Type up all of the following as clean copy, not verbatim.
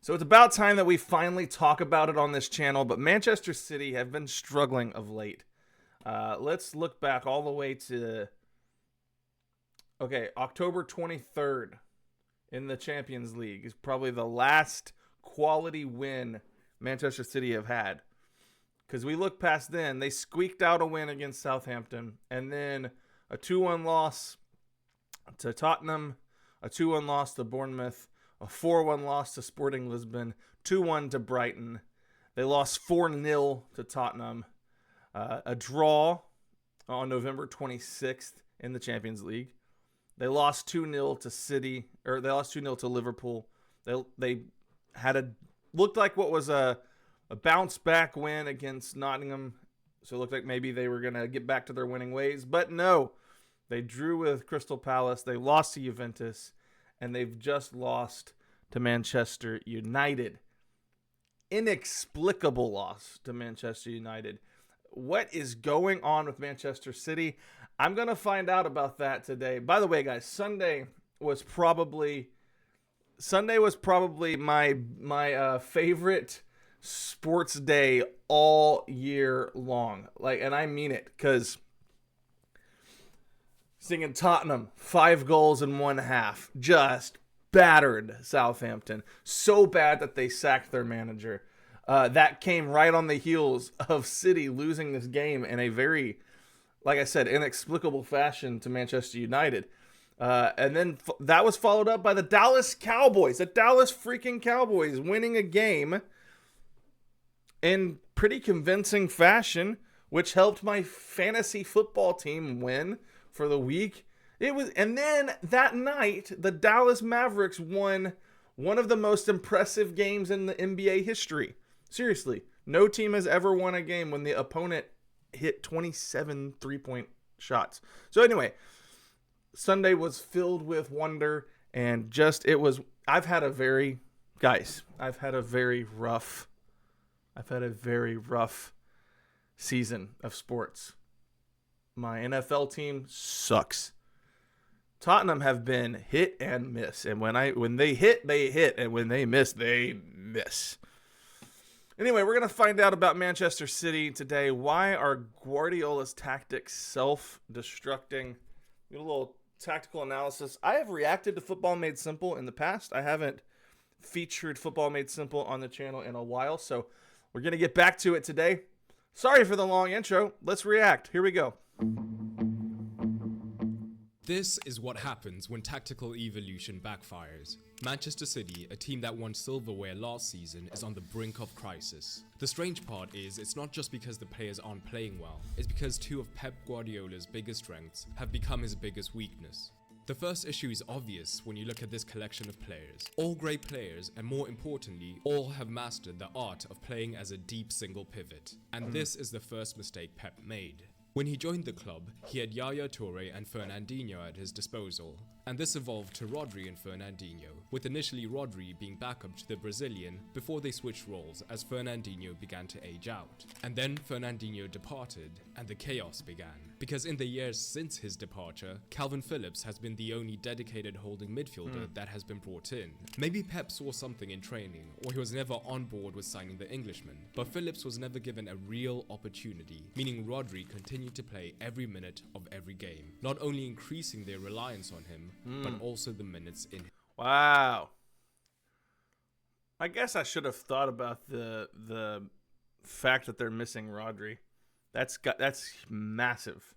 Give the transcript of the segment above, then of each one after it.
So it's about time that we finally talk about it on this channel, but Manchester City have been struggling of late. Let's look back all the way to, October 23rd in the Champions League is probably the last quality win Manchester City have had. Because we look past then, they squeaked out a win against Southampton, and then a 2-1 loss to Tottenham, a 2-1 loss to Bournemouth, a 4-1 loss to Sporting Lisbon, 2-1 to Brighton. They lost 4-0 to Tottenham. A draw on November 26th in the Champions League. They lost 2-0 to City, or they lost 2-0 to Liverpool. They had looked like what was a bounce back win against Nottingham. So it looked like maybe they were going to get back to their winning ways, but no. They drew with Crystal Palace. They lost to Juventus. And they've just lost to Manchester United. Inexplicable loss to Manchester United. What is going on with Manchester City? I'm going to find out about that today. By the way, guys, Sunday was probably my favorite sports day all year long. And I mean it, because singing Tottenham, 5 goals in 1 half. Just battered Southampton. So bad that they sacked their manager. That came right on the heels of City losing this game in a very, like I said, inexplicable fashion to Manchester United. And then that was followed up by the Dallas Cowboys. The Dallas freaking Cowboys winning a game in pretty convincing fashion, which helped my fantasy football team win for the week. And then that night, the Dallas Mavericks won one of the most impressive games in the NBA history. Seriously, no team has ever won a game when the opponent hit 27 three-point shots. So anyway, Sunday was filled with wonder, and I've had a very rough season of sports. My NFL team sucks. Tottenham have been hit and miss. And when they hit, they hit. And when they miss, they miss. Anyway, we're going to find out about Manchester City today. Why are Guardiola's tactics self-destructing? Get a little tactical analysis. I have reacted to Football Made Simple in the past. I haven't featured Football Made Simple on the channel in a while. So we're going to get back to it today. Sorry for the long intro. Let's react. Here we go. This is what happens when tactical evolution backfires. Manchester City, a team that won silverware last season, is on the brink of crisis. The strange part is, it's not just because the players aren't playing well, it's because 2 of Pep Guardiola's biggest strengths have become his biggest weakness. The first issue is obvious when you look at this collection of players. All great players, and more importantly, all have mastered the art of playing as a deep single pivot. And this is the first mistake Pep made. When he joined the club, he had Yaya Toure and Fernandinho at his disposal, and this evolved to Rodri and Fernandinho, with initially Rodri being backup to the Brazilian before they switched roles as Fernandinho began to age out. And then Fernandinho departed, and the chaos began, because in the years since his departure, Calvin Phillips has been the only dedicated holding midfielder that has been brought in. Maybe Pep saw something in training, or he was never on board with signing the Englishman, but Phillips was never given a real opportunity, meaning Rodri continued to play every minute of every game, not only increasing their reliance on him, but also the minutes in. Wow. I guess I should have thought about the fact that they're missing Rodri. That's massive.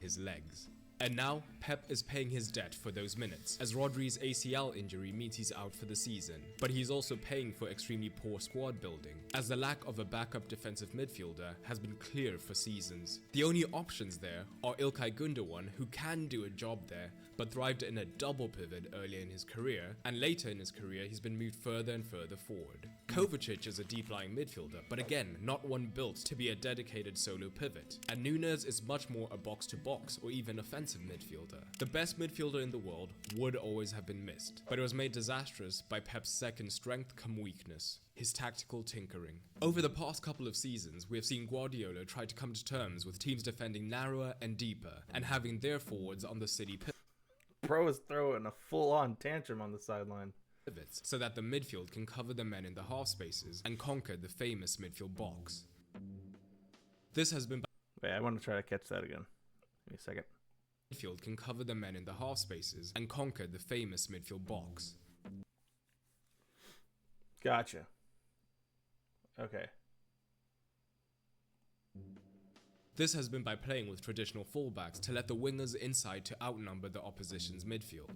His legs. And now, Pep is paying his debt for those minutes, as Rodri's ACL injury means he's out for the season. But he's also paying for extremely poor squad building, as the lack of a backup defensive midfielder has been clear for seasons. The only options there are İlkay Gündoğan, who can do a job there, but thrived in a double pivot earlier in his career, and later in his career he's been moved further and further forward. Kovacic is a deep-lying midfielder, but again, not one built to be a dedicated solo pivot. And Núñez is much more a box-to-box or even offensive midfielder. The best midfielder in the world would always have been missed, but it was made disastrous by Pep's second strength come weakness: his tactical tinkering. Over the past couple of seasons, we have seen Guardiola try to come to terms with teams defending narrower and deeper, and having their forwards on the City pivot. Bro is throwing a full-on tantrum on the sideline. pivots so that the midfield can cover the men in the half spaces and conquer the famous midfield box. This has been Wait, I want to try to catch that again. Give me a second. midfield can cover the men in the half spaces and conquer the famous midfield box. Gotcha. Okay. This has been by playing with traditional fullbacks to let the wingers inside to outnumber the opposition's midfield.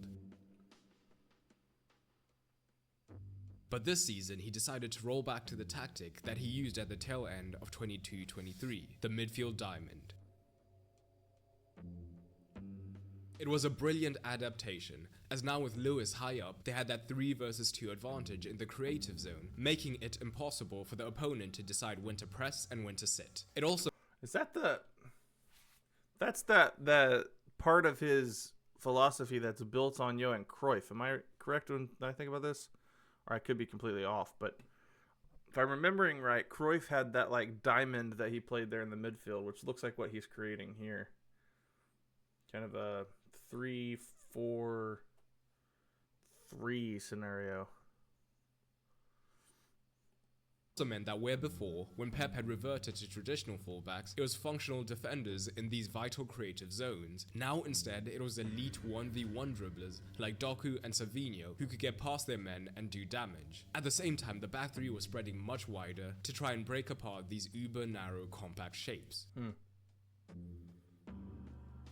But this season, he decided to roll back to the tactic that he used at the tail end of 22-23, the midfield diamond. It was a brilliant adaptation, as now with Lewis high up, they had that 3 versus 2 advantage in the creative zone, making it impossible for the opponent to decide when to press and when to sit. It also Is that the part of his philosophy that's built on Johan Cruyff? Am I correct when I think about this? Or I could be completely off, but if I'm remembering right, Cruyff had that like diamond that he played there in the midfield, which looks like what he's creating here. Kind of a 3-4-3 scenario. also meant that where before, when Pep had reverted to traditional fullbacks, it was functional defenders in these vital creative zones. Now instead, it was elite 1v1 dribblers like Doku and Savinho who could get past their men and do damage. At the same time, the back three was spreading much wider to try and break apart these uber narrow compact shapes.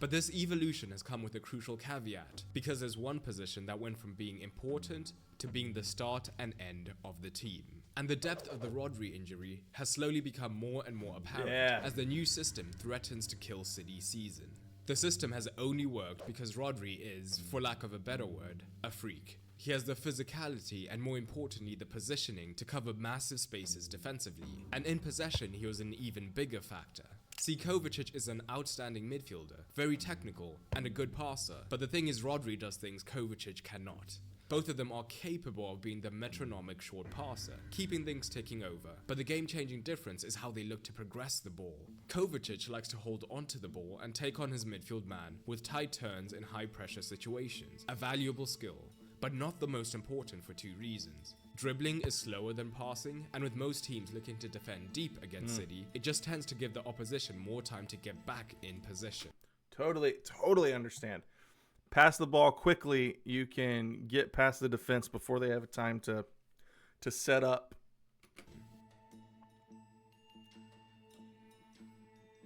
But this evolution has come with a crucial caveat, because there's one position that went from being important to being the start and end of the team. And the depth of the Rodri injury has slowly become more and more apparent as the new system threatens to kill City's season. The system has only worked because Rodri is, for lack of a better word, a freak. He has the physicality and more importantly the positioning to cover massive spaces defensively, and in possession he was an even bigger factor. See, Kovacic is an outstanding midfielder, very technical and a good passer, but the thing is Rodri does things Kovacic cannot. Both of them are capable of being the metronomic short passer, keeping things ticking over, but the game-changing difference is how they look to progress the ball. Kovacic likes to hold onto the ball and take on his midfield man with tight turns in high-pressure situations, a valuable skill, but not the most important for two reasons. Dribbling is slower than passing, and with most teams looking to defend deep against City, it just tends to give the opposition more time to get back in position. Totally understand. Pass the ball quickly, you can get past the defense before they have time to set up.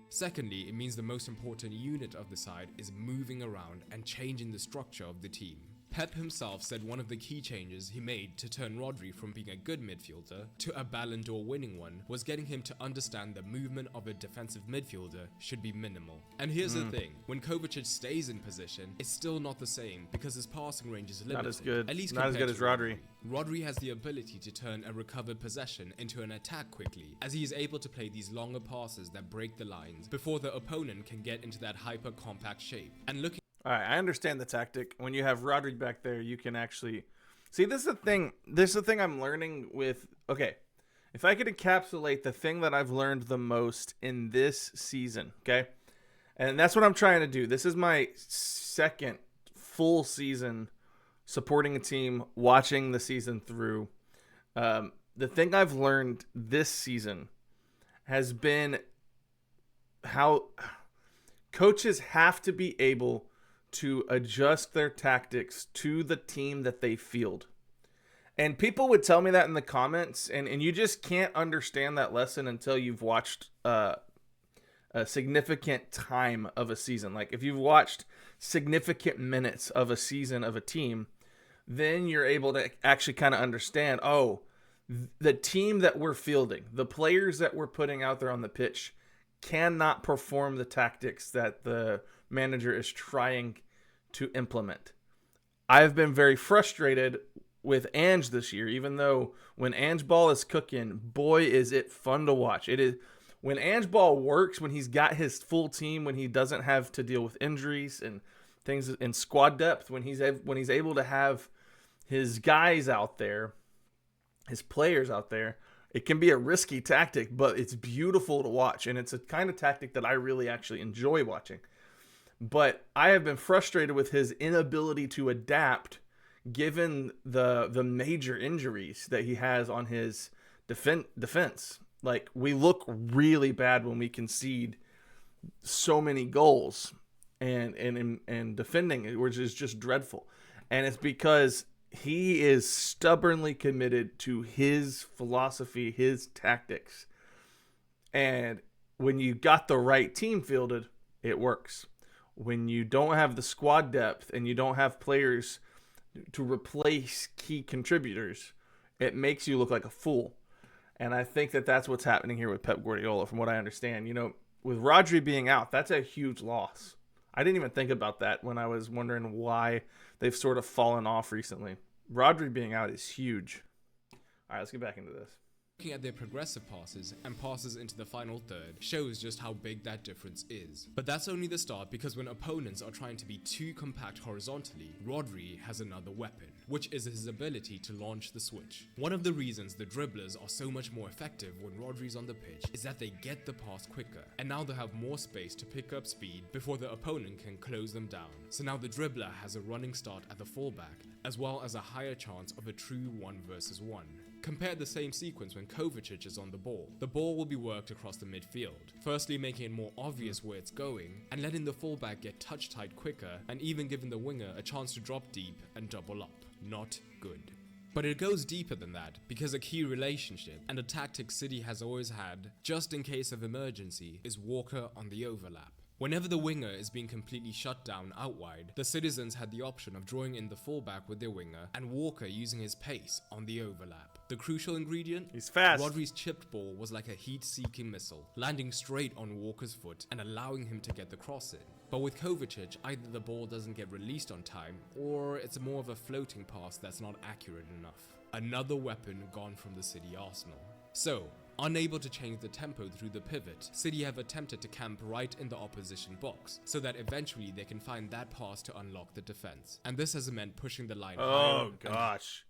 Secondly, it means the most important unit of the side is moving around and changing the structure of the team. Pep himself said one of the key changes he made to turn Rodri from being a good midfielder to a Ballon d'Or winning one was getting him to understand the movement of a defensive midfielder should be minimal. And here's the thing, when Kovacic stays in position, it's still not the same because his passing range is limited. Not as good. At least Not as good as Rodri. Rodri has the ability to turn a recovered possession into an attack quickly, as he is able to play these longer passes that break the lines before the opponent can get into that hyper-compact shape. And looking All right, I understand the tactic. When you have Rodri back there, you can actually see. This is the thing. This is the thing I'm learning with. Okay, if I could encapsulate the thing that I've learned the most in this season, okay, and that's what I'm trying to do. This is my second full season supporting a team, watching the season through. The thing I've learned this season has been how coaches have to be able to adjust their tactics to the team that they field. And people would tell me that in the comments, and you just can't understand that lesson until you've watched a significant time of a season. Like if you've watched significant minutes of a season of a team, then you're able to actually kind of understand, the team that we're fielding, the players that we're putting out there on the pitch cannot perform the tactics that the manager is trying to implement. I've been very frustrated with Ange this year, even though when Ange ball is cooking, boy, is it fun to watch. It is when Ange ball works, when he's got his full team, when he doesn't have to deal with injuries and things in squad depth, when he's able to have his guys out there, his players out there, it can be a risky tactic, but it's beautiful to watch, and it's a kind of tactic that I really actually enjoy watching. But I have been frustrated with his inability to adapt given the major injuries that he has on his defense. Like, we look really bad when we concede so many goals, and defending, which is just dreadful. And it's because he is stubbornly committed to his philosophy, his tactics. And when you got the right team fielded, it works. When you don't have the squad depth and you don't have players to replace key contributors, it makes you look like a fool. And I think that that's what's happening here with Pep Guardiola, from what I understand. You know, with Rodri being out, that's a huge loss. I didn't even think about that when I was wondering why they've sort of fallen off recently. Rodri being out is huge. All right, let's get back into this. Looking at their progressive passes and passes into the final third shows just how big that difference is. But that's only the start, because when opponents are trying to be too compact horizontally, Rodri has another weapon, which is his ability to launch the switch. One of the reasons the dribblers are so much more effective when Rodri's on the pitch is that they get the pass quicker, and now they have more space to pick up speed before the opponent can close them down. So now the dribbler has a running start at the fullback, as well as a higher chance of a true 1 versus 1. Compare the same sequence when Kovacic is on the ball. The ball will be worked across the midfield, firstly making it more obvious where it's going, and letting the fullback get touch tight quicker, and even giving the winger a chance to drop deep and double up. Not good. But it goes deeper than that, because a key relationship and a tactic City has always had, just in case of emergency, is Walker on the overlap. Whenever the winger is being completely shut down out wide, the citizens had the option of drawing in the fullback with their winger and Walker using his pace on the overlap. The crucial ingredient? He's fast. Rodri's chipped ball was like a heat-seeking missile, landing straight on Walker's foot and allowing him to get the cross in. But with Kovacic, either the ball doesn't get released on time, or it's more of a floating pass that's not accurate enough. Another weapon gone from the City arsenal. So, unable to change the tempo through the pivot, City have attempted to camp right in the opposition box, so that eventually they can find that pass to unlock the defense. And this has meant pushing the line higher. Oh, gosh.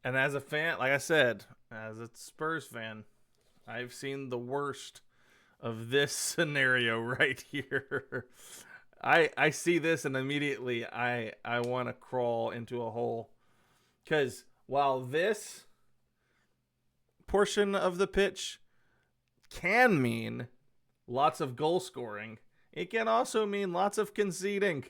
And as a fan, like I said, as a Spurs fan, I've seen the worst of this scenario right here. I see this and immediately I want to crawl into a hole. Because while this portion of the pitch can mean lots of goal scoring, it can also mean lots of conceding,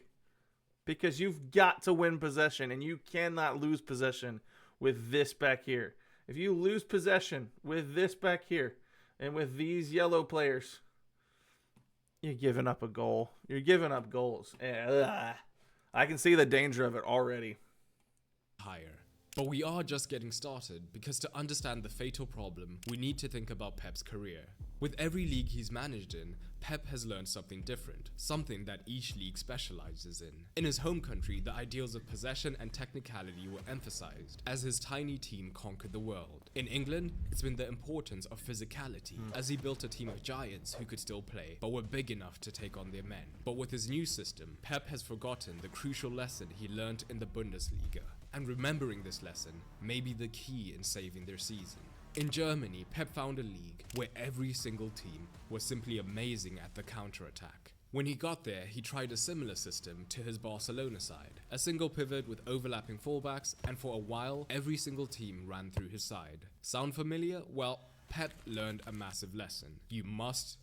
because you've got to win possession and you cannot lose possession with this back here. If you lose possession with this back here and with these yellow players, you're giving up a goal. You're giving up goals. I can see the danger of it already. Higher. But we are just getting started, because to understand the fatal problem, we need to think about Pep's career. With every league he's managed in, Pep has learned something different, something that each league specializes in. In his home country, the ideals of possession and technicality were emphasized, as his tiny team conquered the world. In England, it's been the importance of physicality, as he built a team of giants who could still play, but were big enough to take on their men. But with his new system, Pep has forgotten the crucial lesson he learned in the Bundesliga. And remembering this lesson may be the key in saving their season. In Germany, Pep found a league where every single team was simply amazing at the counter-attack. When he got there, he tried a similar system to his Barcelona side, a single pivot with overlapping fullbacks, and for a while, every single team ran through his side. Sound familiar? Well, Pep learned a massive lesson. You must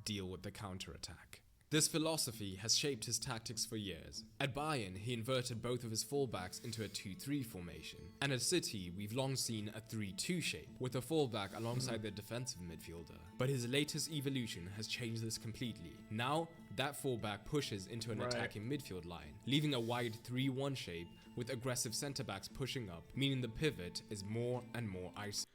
deal with the counter-attack. This philosophy has shaped his tactics for years. At Bayern, he inverted both of his fullbacks into a 2-3 formation. And at City, we've long seen a 3-2 shape, with a fullback alongside their defensive midfielder. But his latest evolution has changed this completely. Now, that fullback pushes into an attacking midfield line, leaving a wide 3-1 shape with aggressive centre-backs pushing up, meaning the pivot is more and more isolated.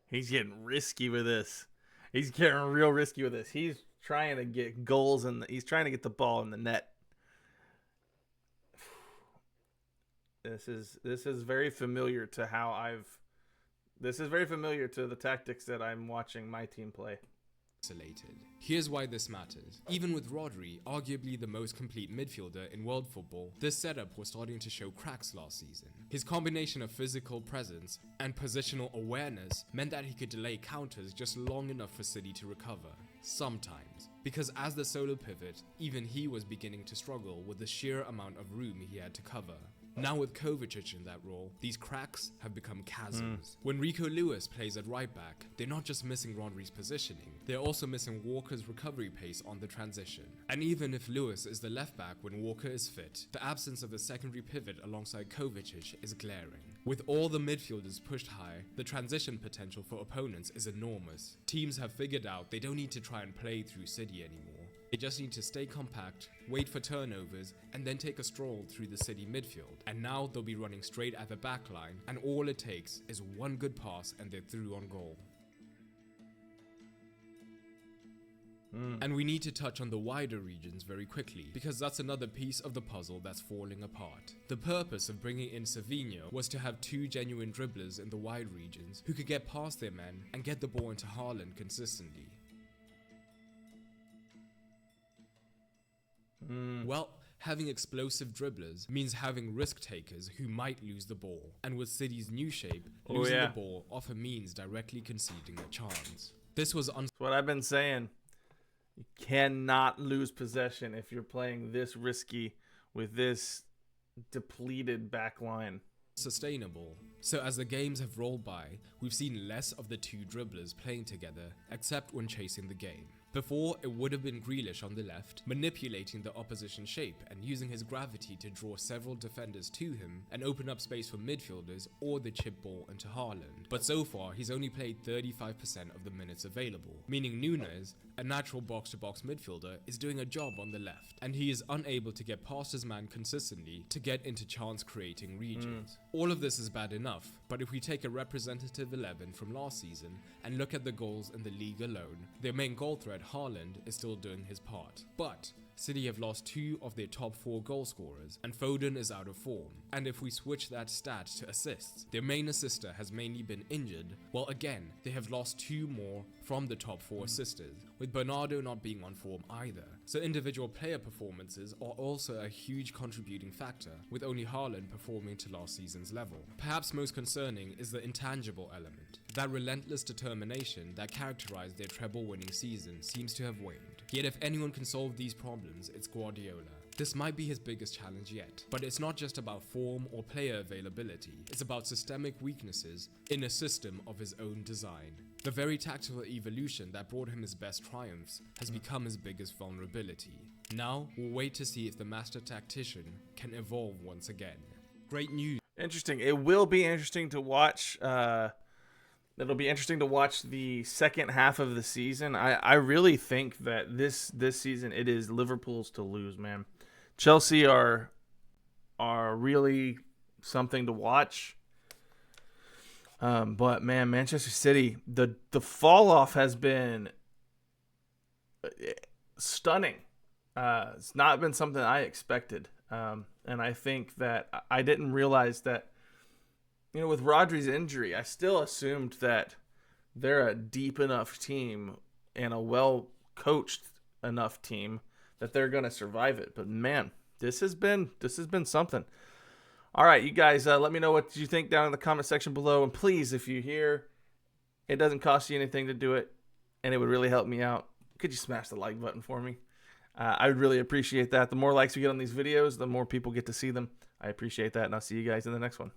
He's getting risky with this. He's getting real risky with this. He's trying to get goals and he's trying to get the ball in the net. This is very familiar to the tactics that I'm watching my team play. isolated. Here's why this matters. Even with Rodri, arguably the most complete midfielder in world football, this setup was starting to show cracks last season. His combination of physical presence and positional awareness meant that he could delay counters just long enough for City to recover. Sometimes. Because as the solo pivot, even he was beginning to struggle with the sheer amount of room he had to cover. Now with Kovacic in that role, these cracks have become chasms. When Rico Lewis plays at right back, they're not just missing Rodri's positioning, they're also missing Walker's recovery pace on the transition. And even if Lewis is the left back when Walker is fit, the absence of a secondary pivot alongside Kovacic is glaring. With all the midfielders pushed high, the transition potential for opponents is enormous. Teams have figured out they don't need to try and play through City anymore. They just need to stay compact, wait for turnovers, and then take a stroll through the City midfield. And now they'll be running straight at the back line, and all it takes is one good pass and they're through on goal. And we need to touch on the wider regions very quickly, because that's another piece of the puzzle that's falling apart. The purpose of bringing in Savinho was to have two genuine dribblers in the wide regions who could get past their men and get the ball into Haaland consistently. Well, having explosive dribblers means having risk takers who might lose the ball. And with City's new shape, losing the ball often means directly conceding a chance. This was That's what I've been saying. You cannot lose possession if you're playing this risky with this depleted back line. Sustainable. So as the games have rolled by, we've seen less of the two dribblers playing together, except when chasing the game. Before, it would have been Grealish on the left, manipulating the opposition shape and using his gravity to draw several defenders to him and open up space for midfielders or the chip ball into Haaland. But so far, he's only played 35% of the minutes available, meaning Nunes, a natural box-to-box midfielder, is doing a job on the left, and he is unable to get past his man consistently to get into chance-creating regions. All of this is bad enough, but if we take a representative 11 from last season and look at the goals in the league alone, their main goal threat, Haaland, is still doing his part. But City have lost two of their top 4 goal scorers, and Foden is out of form. And if we switch that stat to assists, their main assister has mainly been injured, while again, they have lost 2 more from the top 4 assisters, with Bernardo not being on form either. So individual player performances are also a huge contributing factor, with only Haaland performing to last season's level. Perhaps most concerning is the intangible element. That relentless determination that characterized their treble-winning season seems to have waned. Yet if anyone can solve these problems, it's Guardiola. This might be his biggest challenge yet, but it's not just about form or player availability, it's about systemic weaknesses in a system of his own design. The very tactical evolution that brought him his best triumphs has become his biggest vulnerability. Now, we'll wait to see if the master tactician can evolve once again. Great news. Interesting. It will be interesting to watch. It'll be interesting to watch the second half of the season. I really think that this season it is Liverpool's to lose, man. Chelsea are really something to watch. But man, Manchester City, the fall off has been stunning. It's not been something I expected. And I think that I didn't realize that, you know, with Rodri's injury, I still assumed that they're a deep enough team and a well-coached enough team that they're going to survive it. But man, this has been something. All right, you guys, let me know what you think down in the comment section below. And please, if you're here, it doesn't cost you anything to do it, and it would really help me out. Could you smash the like button for me? I would really appreciate that. The more likes we get on these videos, the more people get to see them. I appreciate that, and I'll see you guys in the next one.